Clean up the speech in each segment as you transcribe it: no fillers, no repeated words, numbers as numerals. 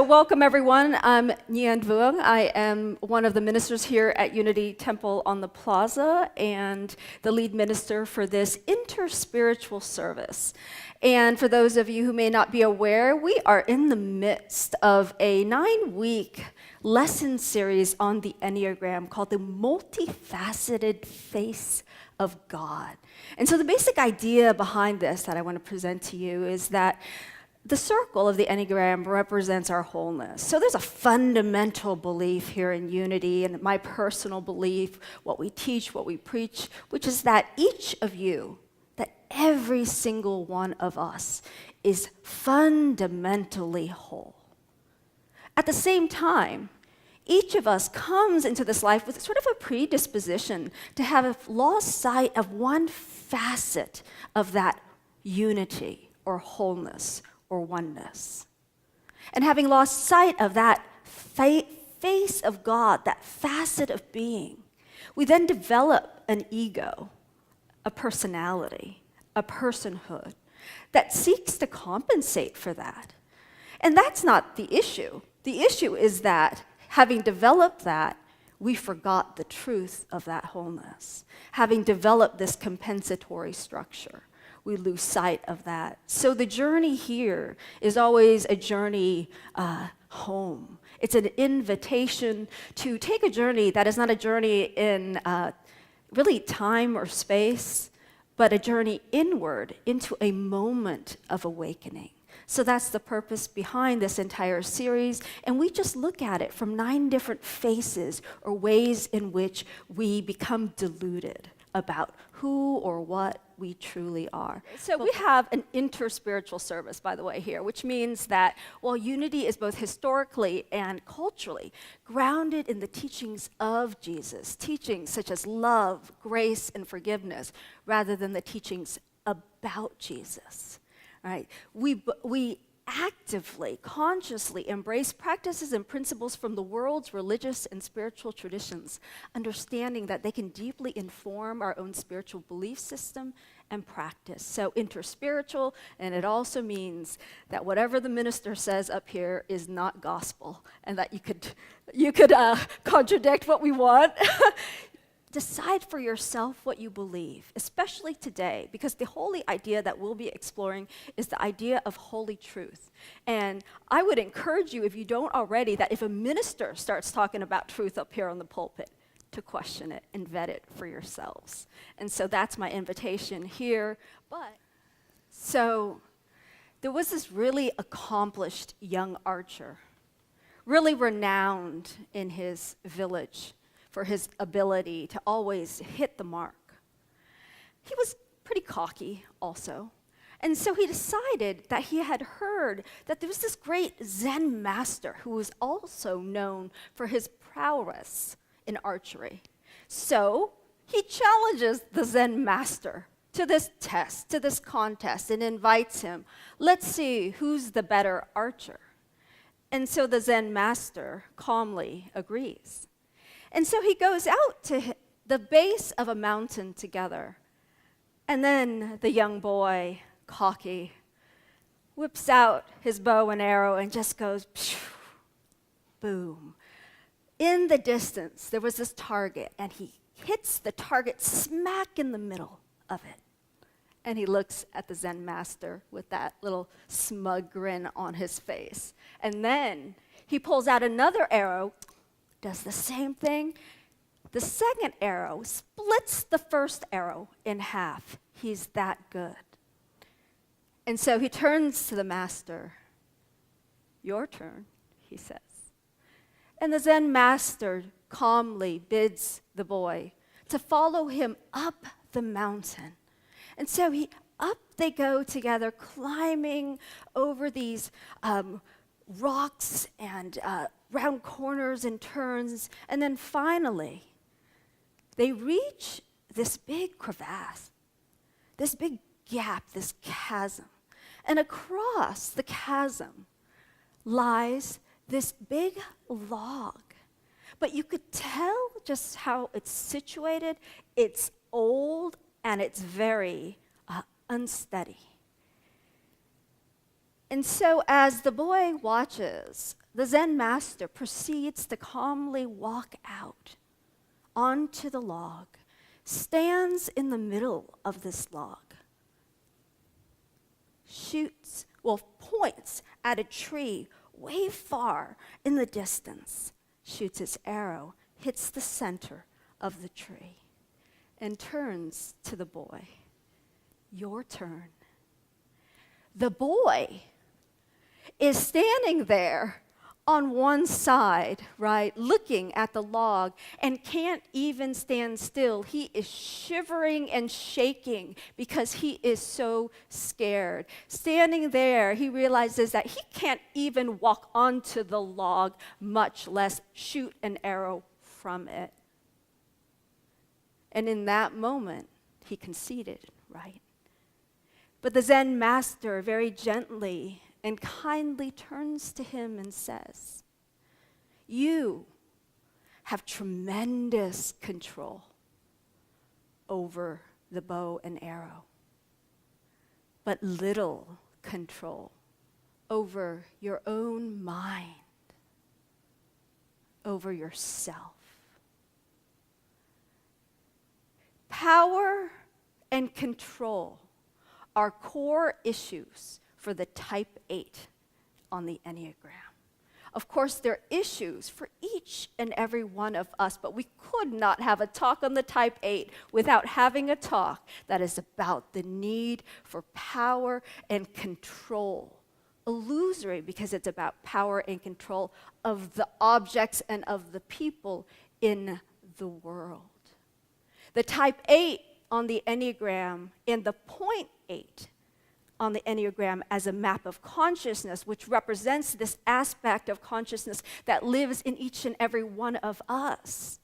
Welcome, everyone. I'm Nhien Vuong. I am one of the ministers here at Unity Temple on the Plaza and the lead minister for this interspiritual service. And for those of you who may not be aware, we are in the midst of a 9-week lesson series on the Enneagram called the Multi-faceted Face of God. And so the basic idea behind this that I want to present to you is that the circle of the Enneagram represents our wholeness. So there's a fundamental belief here in Unity, and my personal belief, what we teach, what we preach, which is that each of you, that every single one of us is fundamentally whole. At the same time, each of us comes into this life with sort of a predisposition to have lost sight of one facet of that unity or wholeness or oneness. And having lost sight of that face of God, that facet of being, we then develop an ego, a personality, a personhood that seeks to compensate for that. And that's not the issue. The issue is that having developed that, we forgot the truth of that wholeness. Having developed this compensatory structure, we lose sight of that. So the journey here is always a journey home. It's an invitation to take a journey that is not a journey in really time or space, but a journey inward into a moment of awakening. So that's the purpose behind this entire series, and we just look at it from 9 different faces or ways in which we become deluded about who or what we truly are. So we have an interspiritual service, by the way, here, which means that while Unity is both historically and culturally grounded in the teachings of Jesus, teachings such as love, grace, and forgiveness, rather than the teachings about Jesus, right? We actively, consciously embrace practices and principles from the world's religious and spiritual traditions, understanding that they can deeply inform our own spiritual belief system and practice. So interspiritual, and it also means that whatever the minister says up here is not gospel, and that you could contradict what we want. Decide for yourself what you believe, especially today, because the holy idea that we'll be exploring is the idea of holy truth. And I would encourage you, if you don't already, that if a minister starts talking about truth up here on the pulpit, to question it and vet it for yourselves. And so that's my invitation here. So there was this really accomplished young archer, really renowned in his village for his ability to always hit the mark. He was pretty cocky also. And so he decided that he had heard that there was this great Zen master who was also known for his prowess in archery. So he challenges the Zen master to this test, to this contest, and invites him. Let's see who's the better archer. And so the Zen master calmly agrees. And so he goes out to the base of a mountain together. And then the young boy, cocky, whips out his bow and arrow and just goes, phew, boom. In the distance, there was this target, and he hits the target smack in the middle of it. And he looks at the Zen master with that little smug grin on his face. And then he pulls out another arrow, does the same thing. The second arrow splits the first arrow in half. He's that good. And so he turns to the master. Your turn, he says. And the Zen master calmly bids the boy to follow him up the mountain. And so up they go together, climbing over these rocks and round corners and turns, and then finally, they reach this big crevasse, this big gap, this chasm. And across the chasm lies this big log. But you could tell just how it's situated. It's old and it's very unsteady. And so as the boy watches the Zen master proceeds to calmly walk out onto the log, stands in the middle of this log, points at a tree way far in the distance, shoots his arrow, hits the center of the tree, and turns to the boy. Your turn. The boy is standing there on one side, right, looking at the log and can't even stand still. He is shivering and shaking because he is so scared. Standing there, he realizes that he can't even walk onto the log, much less shoot an arrow from it. And in that moment, he conceded, right? But the Zen master very gently and kindly turns to him and says, you have tremendous control over the bow and arrow, but little control over your own mind, over yourself. Power and control are core issues for the type 8 on the Enneagram. Of course, there are issues for each and every one of us, but we could not have a talk on the type 8 without having a talk that is about the need for power and control. Illusory because it's about power and control of the objects and of the people in the world. The type 8 on the Enneagram and the point 8 on the Enneagram as a map of consciousness, which represents this aspect of consciousness that lives in each and every one of us,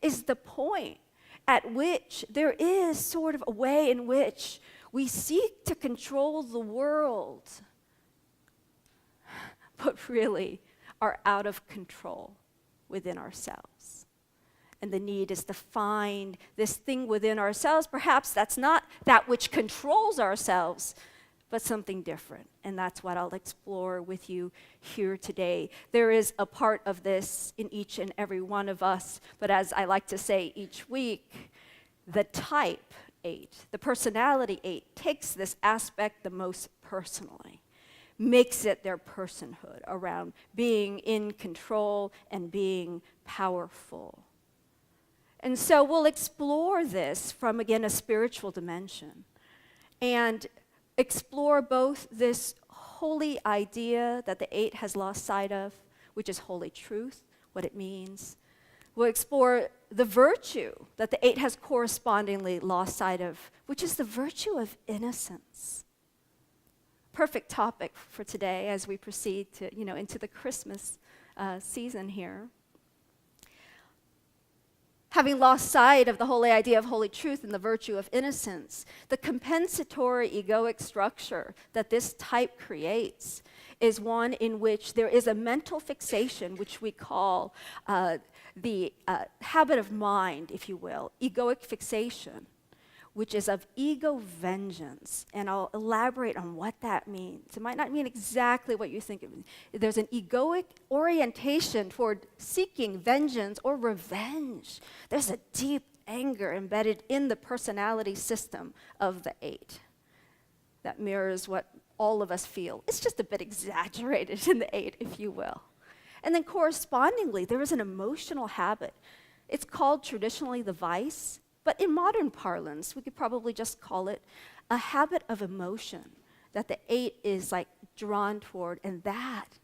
is the point at which there is sort of a way in which we seek to control the world, but really are out of control within ourselves. And the need is to find this thing within ourselves. Perhaps that's not that which controls ourselves, but something different. And that's what I'll explore with you here today. There is a part of this in each and every one of us, but as I like to say each week, the type 8, the personality 8, takes this aspect the most personally, makes it their personhood around being in control and being powerful. And so we'll explore this from, again, a spiritual dimension and explore both this holy idea that the 8 has lost sight of, which is holy truth, what it means. We'll explore the virtue that the 8 has correspondingly lost sight of, which is the virtue of innocence. Perfect topic for today as we proceed to, into the Christmas season here. Having lost sight of the holy idea of holy truth and the virtue of innocence, the compensatory egoic structure that this type creates is one in which there is a mental fixation, which we call the habit of mind, if you will, egoic fixation, which is of ego vengeance. And I'll elaborate on what that means. It might not mean exactly what you think it means. There's an egoic orientation toward seeking vengeance or revenge. There's a deep anger embedded in the personality system of the 8 that mirrors what all of us feel. It's just a bit exaggerated in the 8, if you will. And then correspondingly, there is an emotional habit. It's called traditionally the vice. But in modern parlance, we could probably just call it a habit of emotion that the 8 is like drawn toward, and that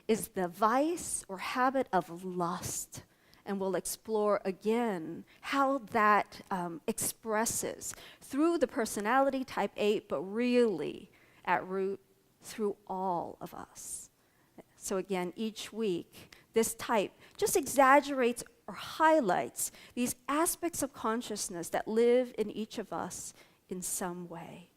is the vice or habit of lust. And we'll explore again how that expresses through the personality type 8, but really at root through all of us. So again, each week, this type just exaggerates or highlights these aspects of consciousness that live in each of us in some way.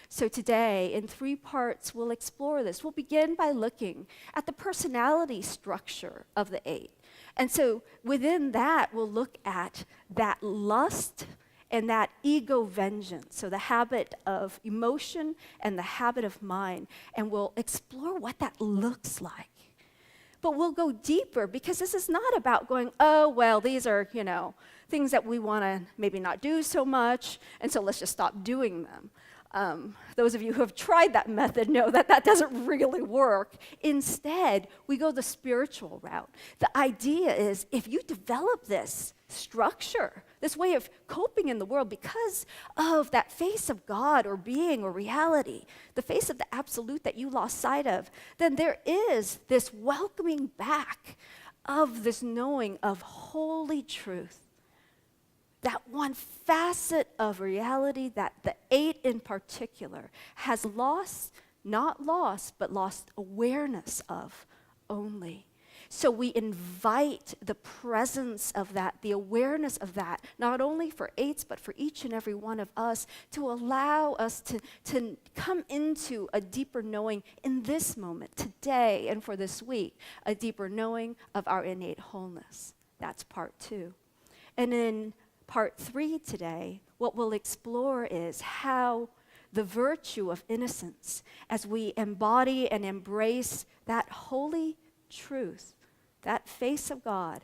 So today, in 3 parts, we'll explore this. We'll begin by looking at the personality structure of the 8. And so within that, we'll look at that lust and that ego vengeance, so the habit of emotion and the habit of mind, and we'll explore what that looks like. But we'll go deeper because this is not about going, oh, well, these are, things that we want to maybe not do so much, and so let's just stop doing them. Those of you who have tried that method know that that doesn't really work. Instead, we go the spiritual route. The idea is if you develop this structure, this way of coping in the world because of that face of God or being or reality, the face of the absolute that you lost sight of, then there is this welcoming back of this knowing of holy truth. That one facet of reality that the 8 in particular has not lost, but lost awareness of only. So we invite the presence of that, the awareness of that, not only for 8s, but for each and every one of us, to allow us to come into a deeper knowing in this moment, today, and for this week, a deeper knowing of our innate wholeness. That's part 2. And in part 3 today, what we'll explore is how the virtue of innocence, as we embody and embrace that holy truth, that face of God,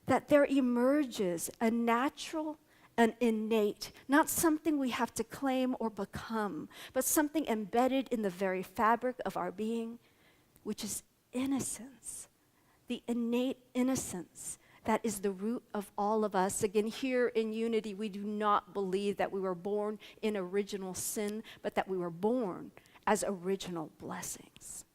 that there emerges a natural, an innate, not something we have to claim or become, but something embedded in the very fabric of our being, which is innocence, the innate innocence that is the root of all of us. Again, here in Unity, we do not believe that we were born in original sin, but that we were born as original blessings.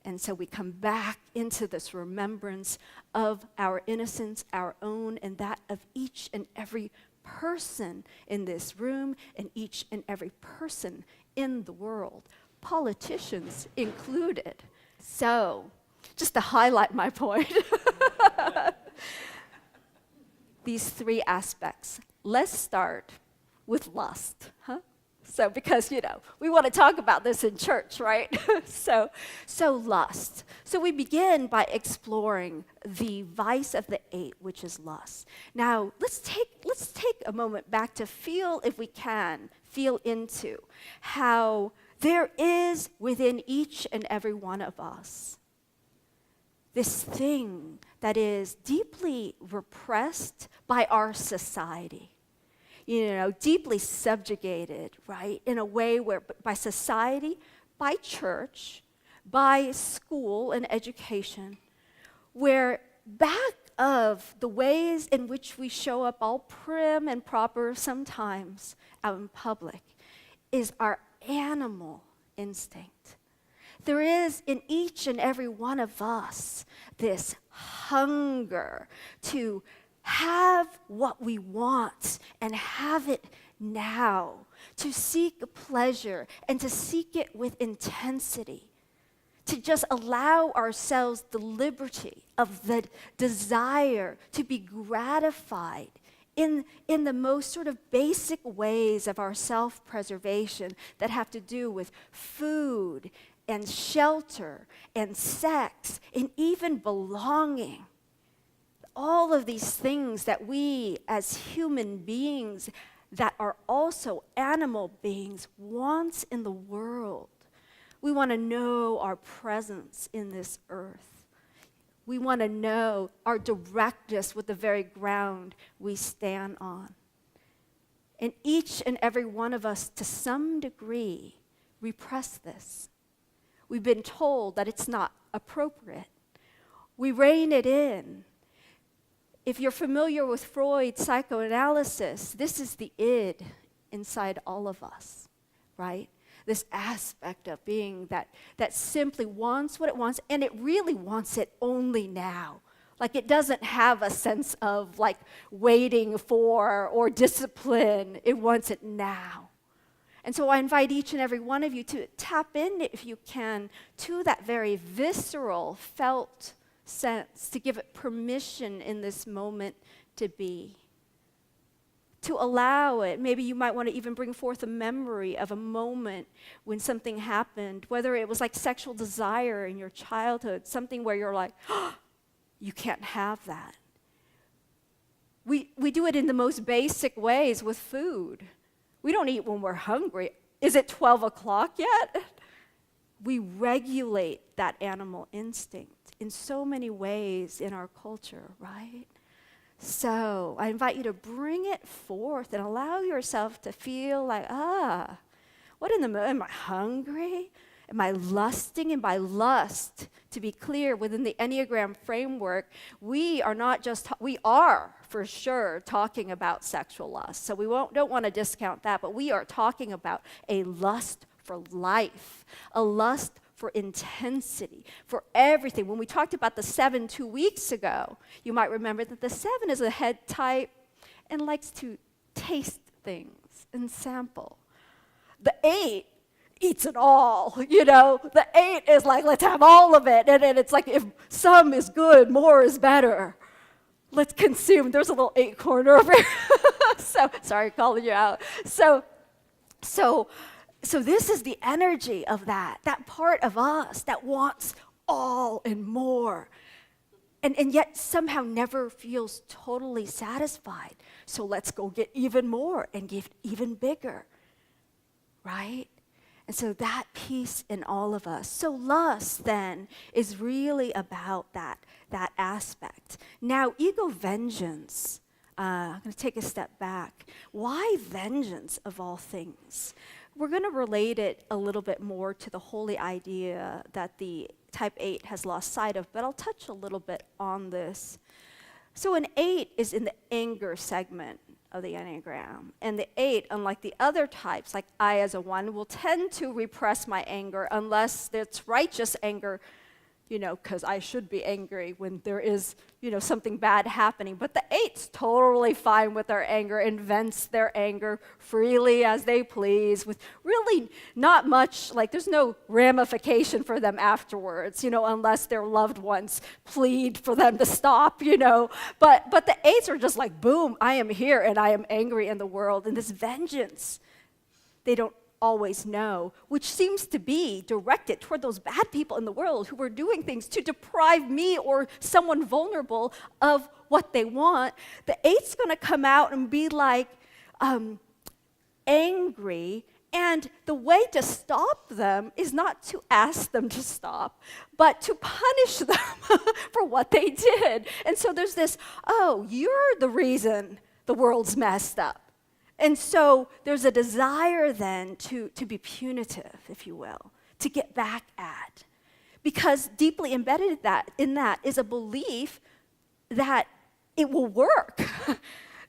And so we come back into this remembrance of our innocence, our own, and that of each and every person in this room and each and every person in the world, politicians included. So, just to highlight my point, these 3 aspects. Let's start with lust, So because, we want to talk about this in church, right? So lust. So we begin by exploring the vice of the 8, which is lust. Now, let's take a moment back to feel, if we can, feel into how there is within each and every one of us this thing that is deeply repressed by our society, deeply subjugated, right? In a way where by society, by church, by school and education, where back of the ways in which we show up all prim and proper sometimes out in public is our animal instinct. There is in each and every one of us this hunger to have what we want and have it now, to seek pleasure and to seek it with intensity, to just allow ourselves the liberty of the desire to be gratified in the most sort of basic ways of our self-preservation that have to do with food and shelter and sex and even belonging. All of these things that we as human beings that are also animal beings want in the world. We want to know our presence in this earth. We want to know our directness with the very ground we stand on. And each and every one of us, to some degree, repress this. We've been told that it's not appropriate. We rein it in. If you're familiar with Freud's psychoanalysis, this is the id inside all of us, right? This aspect of being that simply wants what it wants, and it really wants it only now. Like it doesn't have a sense of like waiting for or discipline. It wants it now. And so I invite each and every one of you to tap in, if you can, to that very visceral, felt sense, to give it permission in this moment to be. To allow it. Maybe you might want to even bring forth a memory of a moment when something happened, whether it was like sexual desire in your childhood, something where you're like, oh, you can't have that. We do it in the most basic ways with food. We don't eat when we're hungry. Is it 12 o'clock yet? We regulate that animal instinct in so many ways in our culture, right? So I invite you to bring it forth and allow yourself to feel like, what in the mood? Am I hungry? Am I lusting? And by lust, to be clear, within the Enneagram framework, we are for sure talking about sexual lust. So we don't want to discount that, but we are talking about a lust for life, a lust for intensity, for everything. When we talked about the 7 2 weeks ago, you might remember that the 7 is a head type and likes to taste things and sample. The 8 eats it all, The 8 is like, let's have all of it. And it's like, if some is good, more is better. Let's consume. There's a little 8 corner over here. So, sorry, calling you out. So this is the energy of that part of us that wants all and more. And yet somehow never feels totally satisfied. So let's go get even more and give even bigger, right? And so that piece in all of us. So lust then is really about that aspect. Now, ego vengeance. I'm going to take a step back. Why vengeance of all things? We're going to relate it a little bit more to the holy idea that the type 8 has lost sight of, but I'll touch a little bit on this. So an 8 is in the anger segment of the Enneagram. And the 8, unlike the other types, like I as a 1, will tend to repress my anger unless it's righteous anger, because I should be angry when there is, something bad happening. But the 8's totally fine with their anger and vents their anger freely as they please with really not much, like there's no ramification for them afterwards, unless their loved ones plead for them to stop, But the 8's are just like, boom, I am here and I am angry in the world. And this vengeance, they don't always know, which seems to be directed toward those bad people in the world who are doing things to deprive me or someone vulnerable of what they want. The 8's going to come out and be like angry, and the way to stop them is not to ask them to stop, but to punish them for what they did. And so there's this, you're the reason the world's messed up. And so there's a desire then to be punitive, if you will, to get back at. Because deeply embedded in that is a belief that it will work.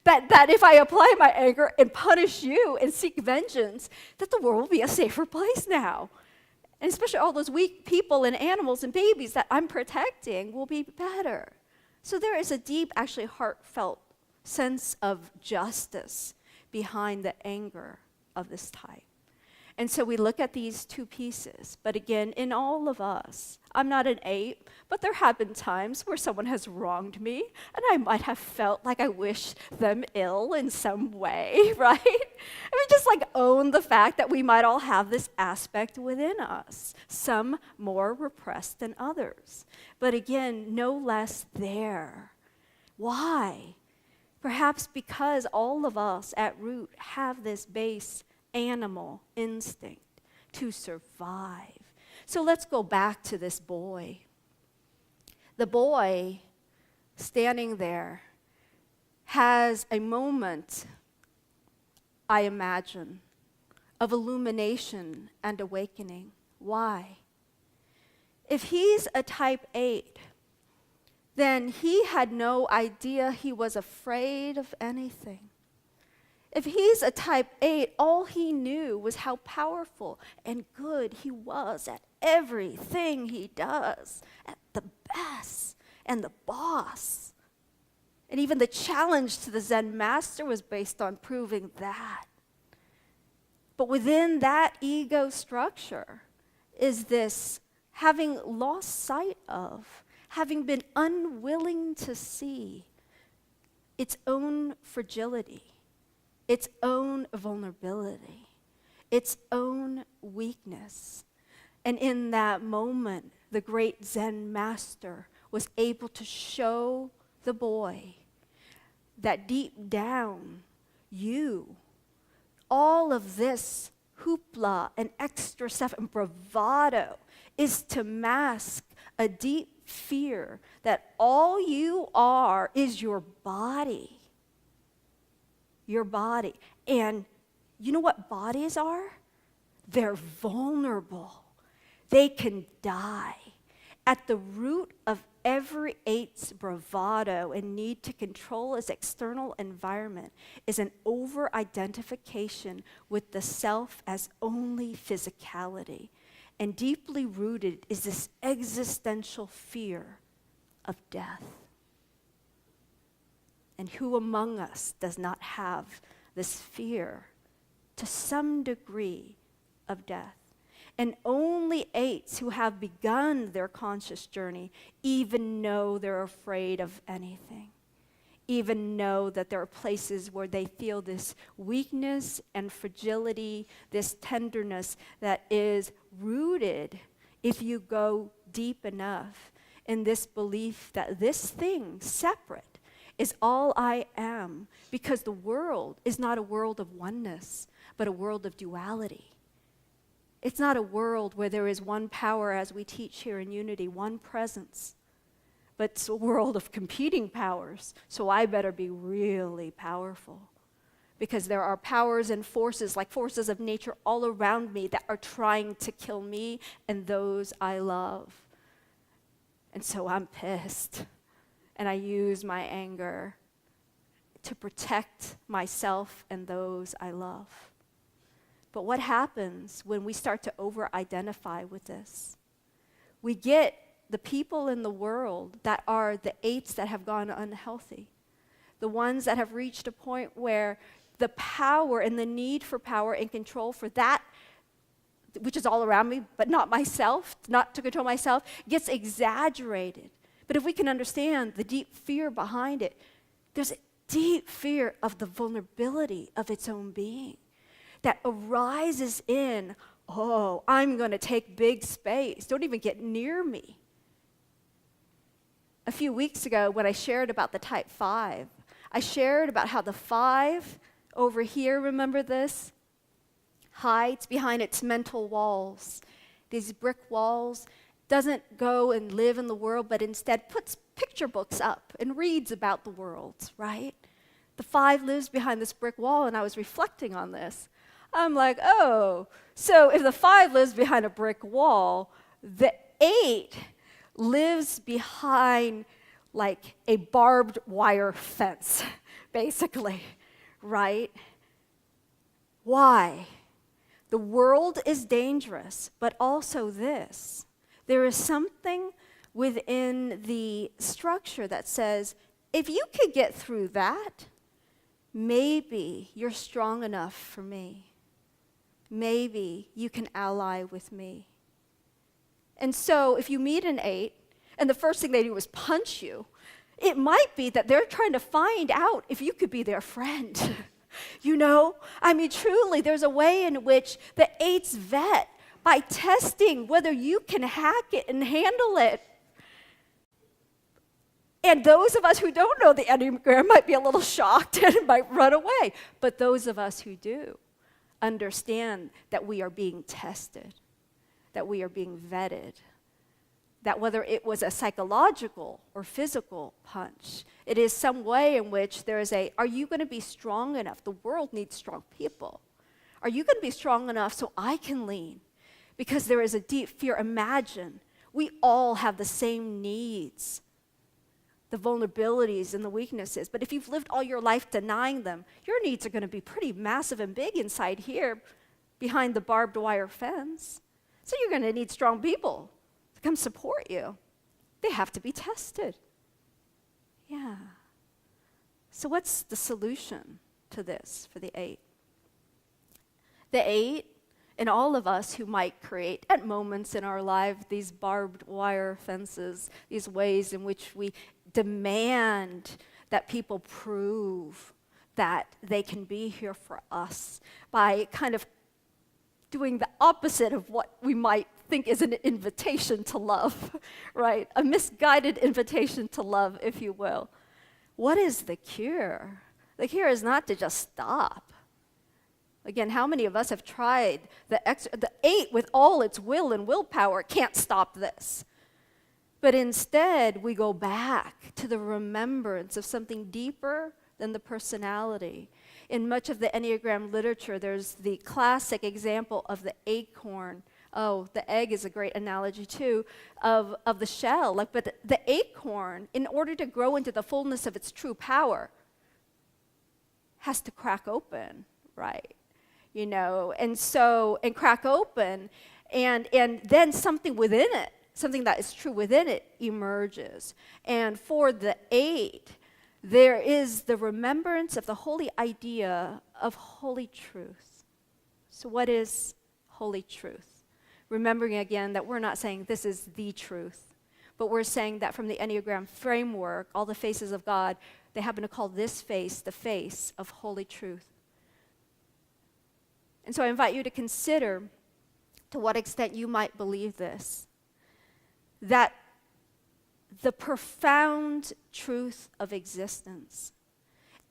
that if I apply my anger and punish you and seek vengeance, that the world will be a safer place now. And especially all those weak people and animals and babies that I'm protecting will be better. So there is a deep, actually heartfelt sense of justice behind the anger of this type. And so we look at these two pieces. But again, in all of us, I'm not an 8, but there have been times where someone has wronged me, and I might have felt like I wish them ill in some way, right? And we just own the fact that we might all have this aspect within us, some more repressed than others. But again, no less there. Why? Perhaps because all of us at root have this base animal instinct to survive. So let's go back to this boy. The boy standing there has a moment, I imagine, of illumination and awakening. Why? If he's a type 8, then he had no idea he was afraid of anything. If he's a type 8, all he knew was how powerful and good he was at everything he does, at the best and the boss. And even the challenge to the Zen master was based on proving that. But within that ego structure is this having lost sight of, having been unwilling to see its own fragility, its own vulnerability, its own weakness. And in that moment, the great Zen master was able to show the boy that deep down, all of this hoopla and extra stuff and bravado is to mask a deep fear that all you are is your body. Your body. And you know what bodies are? They're vulnerable. They can die. At the root of every eight's bravado and need to control its external environment is an over-identification with the self as only physicality. And deeply rooted is this existential fear of death. And who among us does not have this fear to some degree of death? And only eights who have begun their conscious journey even know they're afraid of anything, even know that there are places where they feel this weakness and fragility, this tenderness that is rooted, if you go deep enough, in this belief that this thing, separate, is all I am, because the world is not a world of oneness, but a world of duality. It's not a world where there is one power, as we teach here in Unity, one presence, but it's a world of competing powers, so I better be really powerful, because there are powers and forces, like forces of nature all around me, that are trying to kill me and those I love. And so I'm pissed, and I use my anger to protect myself and those I love. But what happens when we start to over-identify with this? We get the people in the world that are the eights that have gone unhealthy, the ones that have reached a point where the power and the need for power and control for that, which is all around me, but not myself, not to control myself, gets exaggerated. But if we can understand the deep fear behind it, there's a deep fear of the vulnerability of its own being that arises in, oh, I'm going to take big space. Don't even get near me. A few weeks ago, when I shared about the type 5, I shared about how the 5 over here, remember this? Hides behind its mental walls. These brick walls, doesn't go and live in the world, but instead puts picture books up and reads about the world, right? The 5 lives behind this brick wall, and I was reflecting on this. I'm like, oh, so if the 5 lives behind a brick wall, the 8 lives behind like a barbed wire fence, basically, right? Why? The world is dangerous, but also this. There is something within the structure that says, if you could get through that, maybe you're strong enough for me. Maybe you can ally with me. And so if you meet an 8, and the first thing they do is punch you, it might be that they're trying to find out if you could be their friend. You know? I mean, truly, there's a way in which the 8s vet by testing whether you can hack it and handle it. And those of us who don't know the Enneagram might be a little shocked and might run away. But those of us who do understand that we are being tested, that we are being vetted, that whether it was a psychological or physical punch, it is some way in which there is are you going to be strong enough? The world needs strong people. Are you going to be strong enough so I can lean? Because there is a deep fear. Imagine, we all have the same needs, the vulnerabilities and the weaknesses. But if you've lived all your life denying them, your needs are going to be pretty massive and big inside here behind the barbed wire fence. So you're going to need strong people to come support you. They have to be tested. Yeah. So what's the solution to this for the 8? The 8, and all of us who might create at moments in our life these barbed wire fences, these ways in which we demand that people prove that they can be here for us by kind of doing the opposite of what we might think is an invitation to love, right? A misguided invitation to love, if you will. What is the cure? The cure is not to just stop. Again, how many of us have tried the 8 with all its will and willpower can't stop this? But instead, we go back to the remembrance of something deeper than the personality. In much of the Enneagram literature, there's the classic example of the acorn. Oh, the egg is a great analogy too, of the shell. But the acorn, in order to grow into the fullness of its true power, has to crack open, right? And crack open, and then something within it, something that is true within it, emerges. And for the 8, there is the remembrance of the holy idea of holy truth. So what is holy truth? Remembering again that we're not saying this is the truth, but we're saying that from the Enneagram framework, all the faces of God, they happen to call this face the face of holy truth. And so I invite you to consider to what extent you might believe this, that the profound truth of existence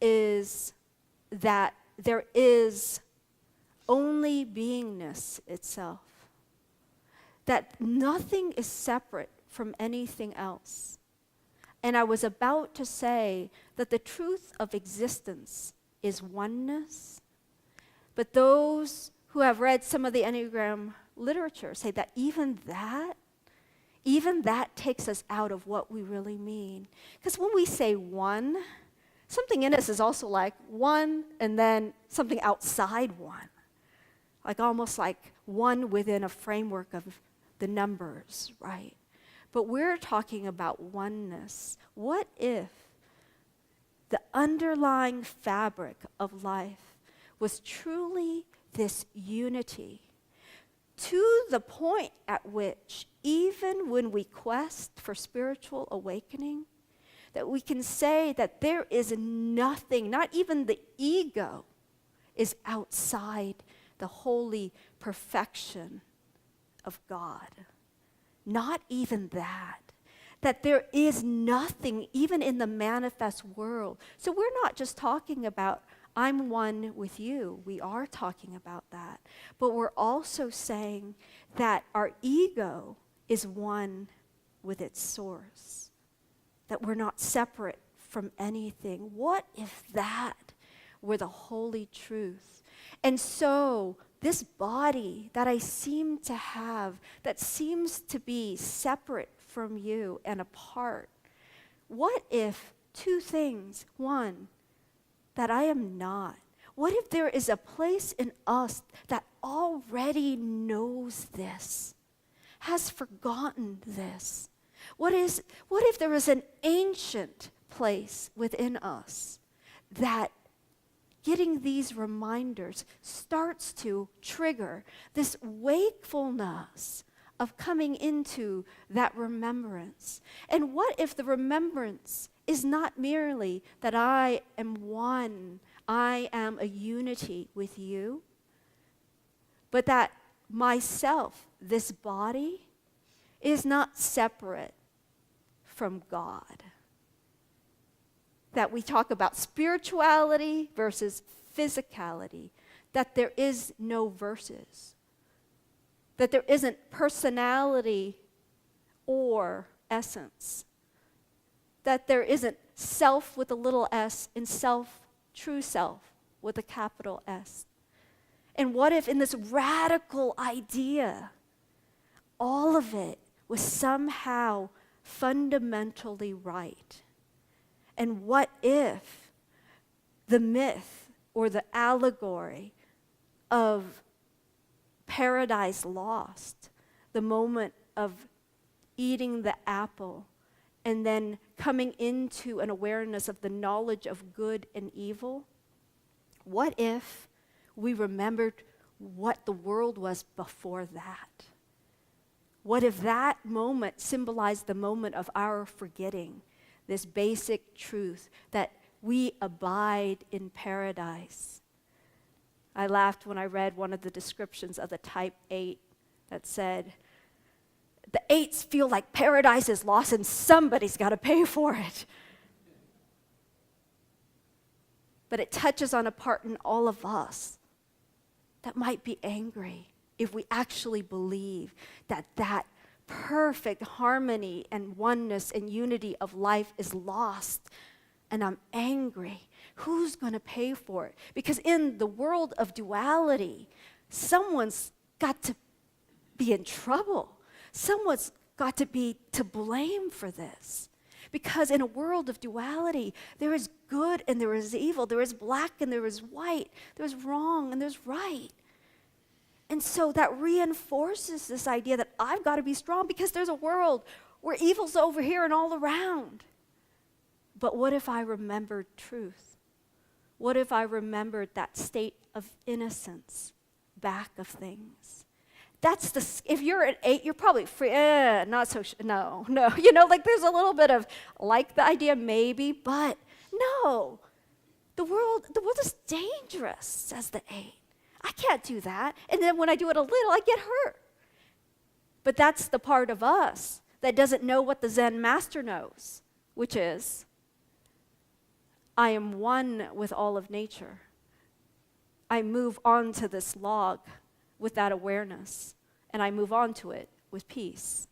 is that there is only beingness itself, that nothing is separate from anything else. And I was about to say that the truth of existence is oneness, but those who have read some of the Enneagram literature say that even that takes us out of what we really mean. Because when we say one, something in us is also like one and then something outside one. Like almost like one within a framework of the numbers, right? But we're talking about oneness. What if the underlying fabric of life was truly this unity, to the point at which even when we quest for spiritual awakening, that we can say that there is nothing, not even the ego, is outside the holy perfection of God. Not even that. That there is nothing even in the manifest world. So we're not just talking about I'm one with you. We are talking about that. But we're also saying that our ego is one with its source. That we're not separate from anything. What if that were the holy truth? And so this body that I seem to have, that seems to be separate from you and apart, what if 2 things? 1, that I am not. What if there is a place in us that already knows this, has forgotten this? What if there is an ancient place within us that getting these reminders starts to trigger this wakefulness of coming into that remembrance? And what if the remembrance is not merely that I am one, I am a unity with you, but that myself, this body, is not separate from God? That we talk about spirituality versus physicality, that there is no versus, that there isn't personality or essence, that there isn't self with a little s and self, true self, with a capital S. And what if in this radical idea, all of it was somehow fundamentally right? And what if the myth or the allegory of paradise lost, the moment of eating the apple and then coming into an awareness of the knowledge of good and evil, what if we remembered what the world was before that? What if that moment symbolized the moment of our forgetting this basic truth that we abide in paradise? I laughed when I read one of the descriptions of the type 8 that said, the 8s feel like paradise is lost and somebody's got to pay for it. But it touches on a part in all of us that might be angry if we actually believe that that perfect harmony and oneness and unity of life is lost, and I'm angry. Who's going to pay for it? Because in the world of duality, someone's got to be in trouble. Someone's got to be to blame for this. Because in a world of duality, there is good and there is evil. There is black and there is white. There's wrong and there's right. And so that reinforces this idea that I've got to be strong because there's a world where evil's over here and all around. But what if I remembered truth? What if I remembered that state of innocence back of things? If you're an 8, you're probably free, not so, no. Like there's a little bit of, like the idea maybe, but no. The world is dangerous, says the 8. I can't do that. And then when I do it a little, I get hurt. But that's the part of us that doesn't know what the Zen master knows, which is, I am one with all of nature. I move on to this log with that awareness, and I move on to it with peace.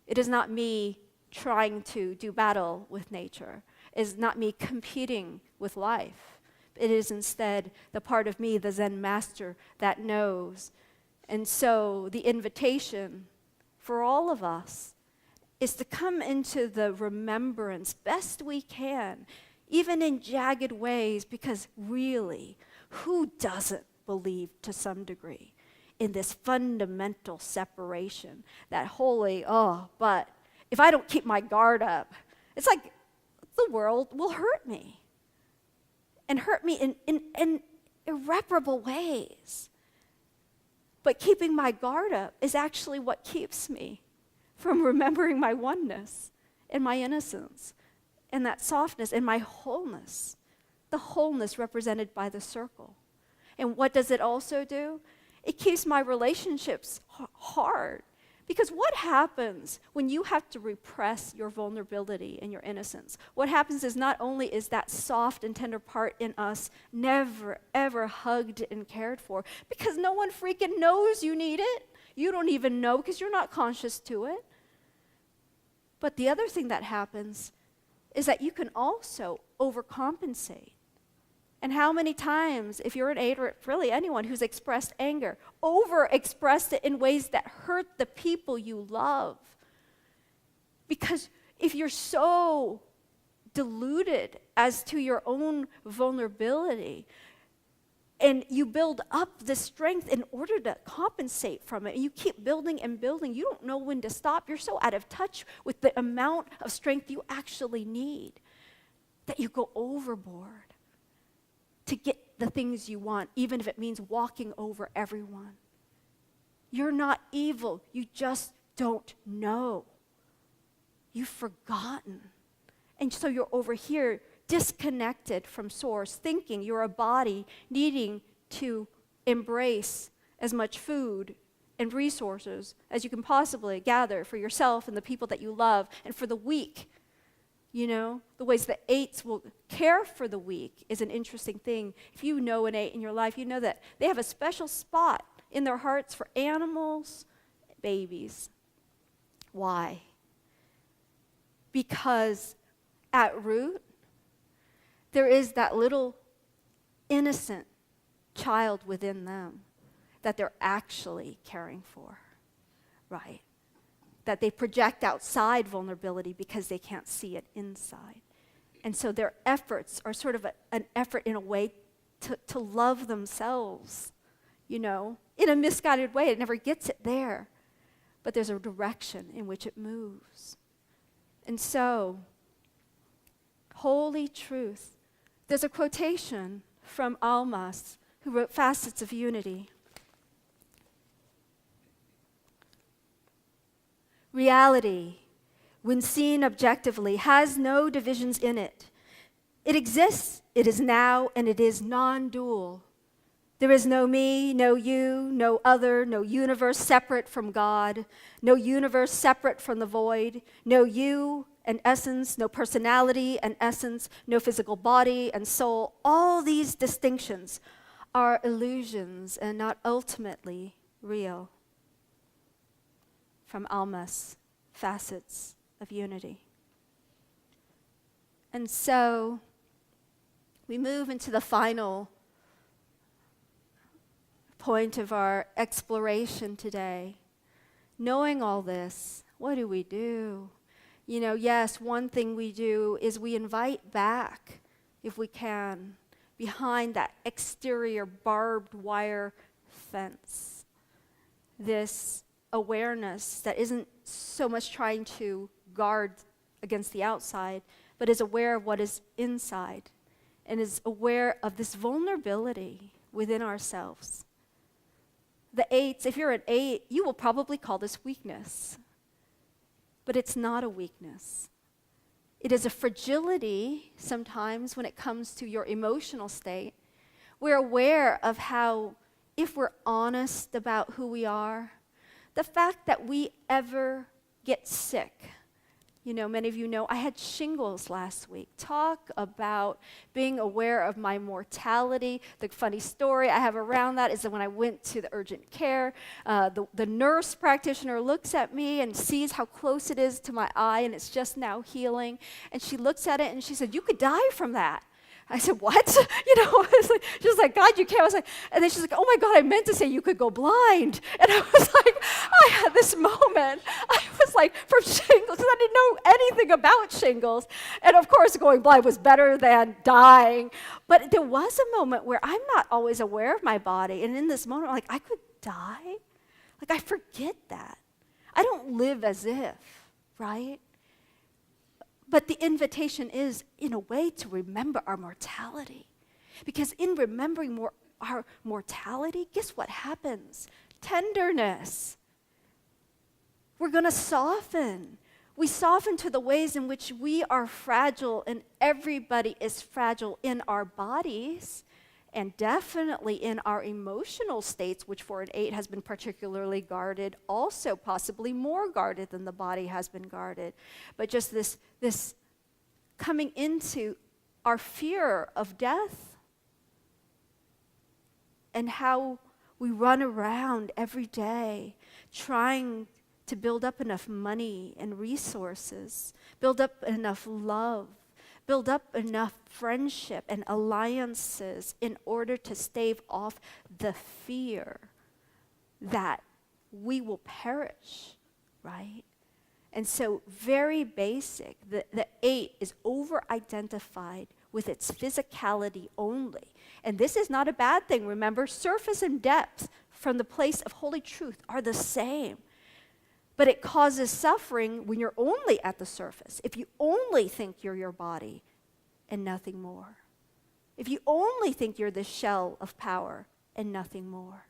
It is not me trying to do battle with nature. It is not me competing with life. It is instead the part of me, the Zen master, that knows. And so the invitation for all of us is to come into the remembrance best we can, even in jagged ways, because really, who doesn't believe to some degree in this fundamental separation, that holy, but if I don't keep my guard up, it's like the world will hurt me. And hurt me in irreparable ways. But keeping my guard up is actually what keeps me from remembering my oneness and my innocence and that softness and my wholeness, the wholeness represented by the circle. And what does it also do? It keeps my relationships hard. Because what happens when you have to repress your vulnerability and your innocence? What happens is not only is that soft and tender part in us never, ever hugged and cared for, because no one freaking knows you need it. You don't even know because you're not conscious to it. But the other thing that happens is that you can also overcompensate. And how many times, if you're an 8 or really anyone who's expressed anger, over-expressed it in ways that hurt the people you love? Because if you're so deluded as to your own vulnerability, and you build up the strength in order to compensate from it, and you keep building and building, you don't know when to stop. You're so out of touch with the amount of strength you actually need that you go overboard to get the things you want, even if it means walking over everyone. You're not evil. You just don't know. You've forgotten. And so you're over here disconnected from source, thinking you're a body needing to embrace as much food and resources as you can possibly gather for yourself and the people that you love, and for the weak. The ways that 8s will care for the weak is an interesting thing. If you know an 8 in your life, you know that they have a special spot in their hearts for animals, babies. Why? Because at root, there is that little innocent child within them that they're actually caring for, right? That they project outside vulnerability because they can't see it inside. And so their efforts are sort of an effort in a way to love themselves, in a misguided way. It never gets it there. But there's a direction in which it moves. And so, holy truth. There's a quotation from Almas, who wrote Facets of Unity. Reality, when seen objectively, has no divisions in it. It exists, it is now, and it is non-dual. There is no me, no you, no other, no universe separate from God, no universe separate from the void, no you and essence, no personality and essence, no physical body and soul. All these distinctions are illusions and not ultimately real. from Alma's facets of unity. And so we move into the final point of our exploration today. Knowing all this, what do we do? Yes, one thing we do is we invite back, if we can, behind that exterior barbed wire fence, this awareness that isn't so much trying to guard against the outside, but is aware of what is inside and is aware of this vulnerability within ourselves. The eights, if you're an 8, you will probably call this weakness. But it's not a weakness. It is a fragility sometimes when it comes to your emotional state. We're aware of how, if we're honest about who we are, the fact that we ever get sick. Many of you know I had shingles last week. Talk about being aware of my mortality. The funny story I have around that is that when I went to the urgent care, the nurse practitioner looks at me and sees how close it is to my eye and it's just now healing. And she looks at it and she said, "You could die from that." I said, "What?" She was like, "God, you can't." I was like, and then she's like, "Oh my God, I meant to say you could go blind." And I was like, I had this moment. I was like, from shingles, because I didn't know anything about shingles. And of course, going blind was better than dying. But there was a moment where I'm not always aware of my body. And in this moment, I'm like, I could die? I forget that. I don't live as if, right? But the invitation is, in a way, to remember our mortality. Because in remembering our mortality, guess what happens? Tenderness. We're going to soften. We soften to the ways in which we are fragile, and everybody is fragile in our bodies, and definitely in our emotional states, which for an 8 has been particularly guarded, also possibly more guarded than the body has been guarded. But just this coming into our fear of death and how we run around every day trying to build up enough money and resources, build up enough love, build up enough friendship and alliances in order to stave off the fear that we will perish, right? And so very basic, the 8 is over-identified with its physicality only. And this is not a bad thing. Remember, surface and depth from the place of holy truth are the same. But it causes suffering when you're only at the surface, if you only think you're your body and nothing more. If you only think you're the shell of power and nothing more.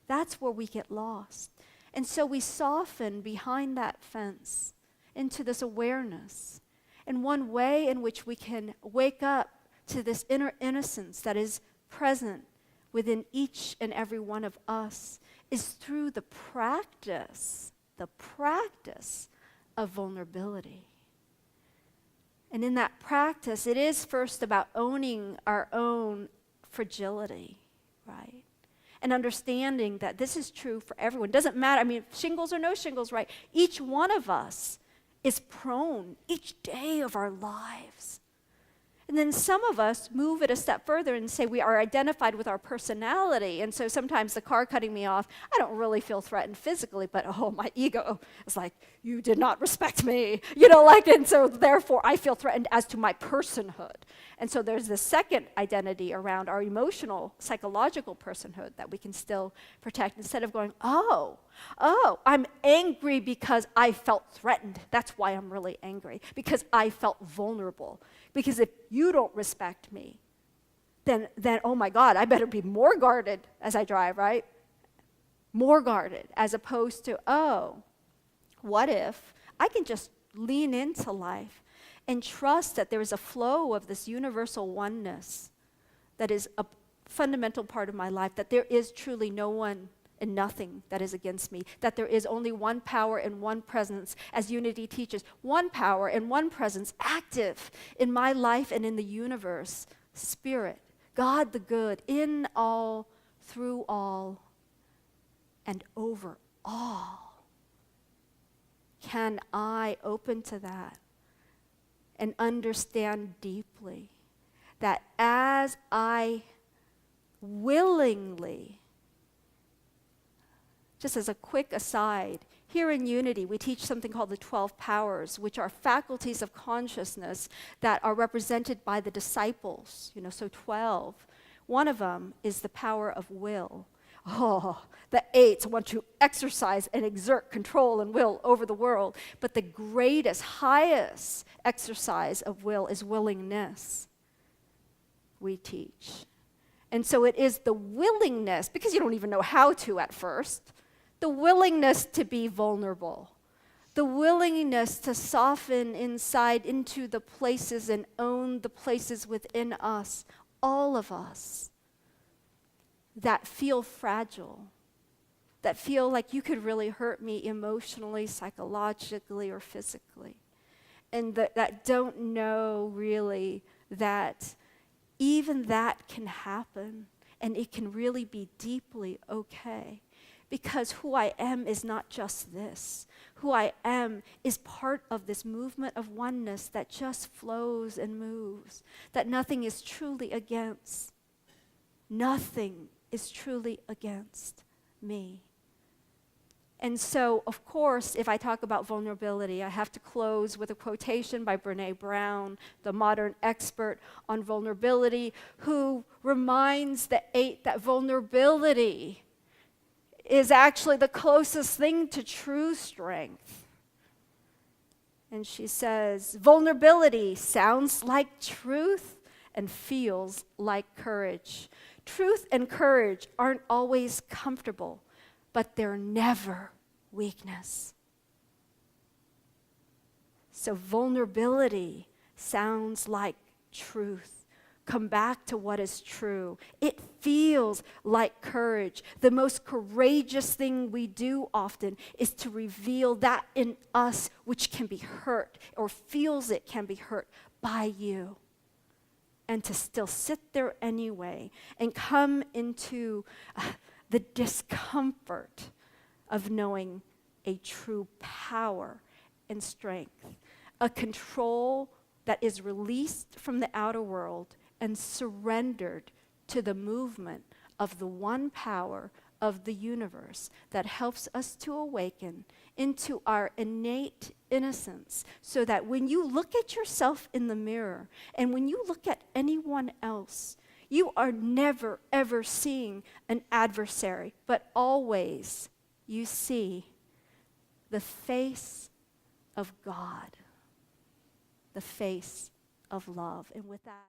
That's where we get lost. And so we soften behind that fence into this awareness. And one way in which we can wake up to this inner innocence that is present within each and every one of us is through the practice of vulnerability. And in that practice, it is first about owning our own fragility, right? And understanding that this is true for everyone. Doesn't matter, shingles or no shingles, right? Each one of us is prone each day of our lives. And then some of us move it a step further and say we are identified with our personality. And so sometimes the car cutting me off, I don't really feel threatened physically, but my ego is like, you did not respect me. And so therefore I feel threatened as to my personhood. And so there's this second identity around our emotional, psychological personhood that we can still protect instead of going, oh, I'm angry because I felt threatened. That's why I'm really angry, because I felt vulnerable. Because if you don't respect me, then oh my God, I better be more guarded as I drive, right? More guarded, as opposed to, what if I can just lean into life and trust that there is a flow of this universal oneness that is a fundamental part of my life, that there is truly no one and nothing that is against me, that there is only one power and one presence, as unity teaches, one power and one presence active in my life and in the universe, Spirit, God the good, in all, through all, and over all. can I open to that and understand deeply that as I willingly, just as a quick aside, here in Unity, we teach something called the 12 powers, which are faculties of consciousness that are represented by the disciples, so 12. One of them is the power of will. Oh, the 8s want to exercise and exert control and will over the world. But the greatest, highest exercise of will is willingness, we teach. And so it is the willingness, because you don't even know how to at first, the willingness to be vulnerable, the willingness to soften inside into the places and own the places within us, all of us, that feel fragile, that feel like you could really hurt me emotionally, psychologically, or physically, and that don't know really that even that can happen, and it can really be deeply okay. Because who I am is not just this. Who I am is part of this movement of oneness that just flows and moves, that nothing is truly against. Nothing is truly against me. And so, of course, if I talk about vulnerability, I have to close with a quotation by Brené Brown, the modern expert on vulnerability, who reminds the 8 that vulnerability is actually the closest thing to true strength. And she says, vulnerability sounds like truth and feels like courage. Truth and courage aren't always comfortable, but they're never weakness. So vulnerability sounds like truth. Come back to what is true. It feels like courage. The most courageous thing we do often is to reveal that in us which can be hurt or feels it can be hurt by you. And to still sit there anyway and come into the discomfort of knowing a true power and strength, a control that is released from the outer world and surrendered to the movement of the one power of the universe that helps us to awaken into our innate innocence, so that when you look at yourself in the mirror and when you look at anyone else, you are never ever seeing an adversary, but always you see the face of God, the face of love. And with that,